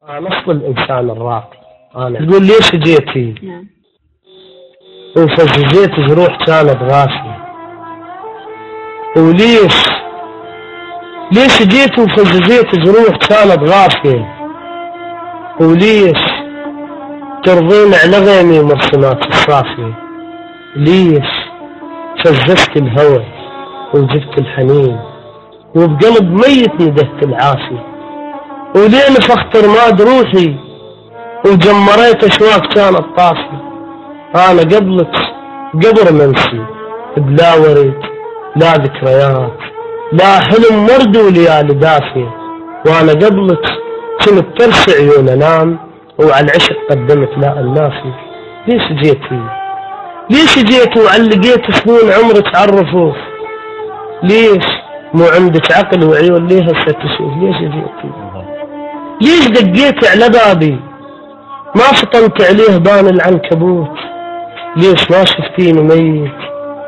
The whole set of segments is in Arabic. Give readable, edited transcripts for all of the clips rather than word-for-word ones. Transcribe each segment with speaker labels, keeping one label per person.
Speaker 1: نص الإنسان الراقي. أنا تقول ليش جيتي؟
Speaker 2: نعم.
Speaker 1: وفزجيت جروح كانت غاشية. وليش جيت وفزجيت جروح كانت غاشية؟ وليش ترضين على غيمي مرسمات الصافية؟ ليش فززت الهوى وجبت الحنين وبقلب ميت ندهت العافية؟ وليه نفخت رماد روحي وجمريت اشواق كانت طافية؟ انا قبلك قبر منسي بلا ورد لا ذكريات لا حلم مرد وليالي دافية. وانا قبلك كنت ترسي عيون انام وعلى العشق قدمت لا النافية. ليش جيت وعلقيت سنين عمرك على الرفوف؟ ليش مو عندك عقل وعيون ليه هسه تشوف؟ ليش جيتي؟ ليش دقيت على بابي ما فطنت عليه بان العنكبوت؟ ليش ما شفتيني ميت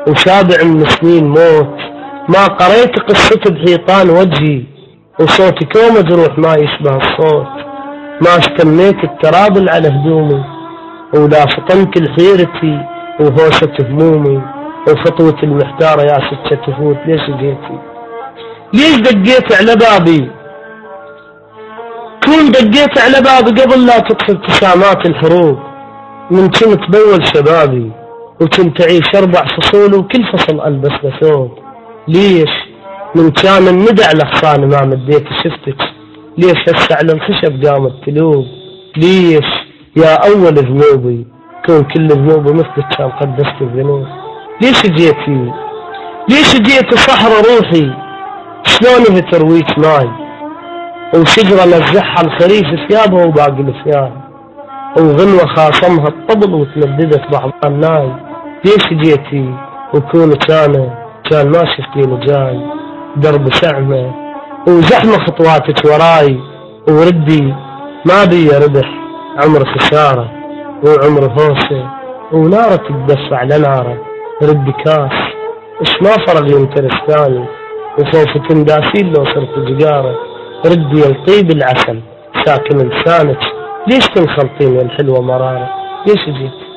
Speaker 1: وشابع من سنين موت؟ ما قريت قصتي بحيطان وجهي وصوتي كوم جروح ما يشبه الصوت؟ ما اشتميت الترابل على هدومي ولا فطنت لحيرتي وهوشة همومي وخطوة المحتارة يا ستة تفوت؟ ليش جيتي؟ ليش دقيت على بابي؟ كون دقيت على بابي قبل لا تطفي ابتسامات الحروب من كنت بول شبابي وكنت أعيش 4 فصول وكل فصل ألبس ثوب. ليش من كان الندى على حصاني ما مديت شفتك؟ ليش هسه على الخشب قامت تلوب؟ ليش يا أول ذنوبي كون كل ذنوبي مثلك كان قدست الذنوب؟ ليش جيتي؟ ليش جيت صحرا روحي شلون بترويك ماي وشجرة نزحها الخريف ثيابها وباقي الثياب وغنوة خاصمها الطبل وتمددت بعض الناي؟ ليش جيتي وكون كان ما شفتيني جاي درب شعمة وزحمة خطواتك وراي وردي ما بي ربح عمر خسارة وعمر هوسة ونارة تدفع على نارة ردي كاس اش ما فرق ينترس ثاني وخوف تنداسين لو صرت جقارة ردي الطيب العسل ساكن لسانك ليش تنخلطين الحلوة مرارة؟ ليش جيت؟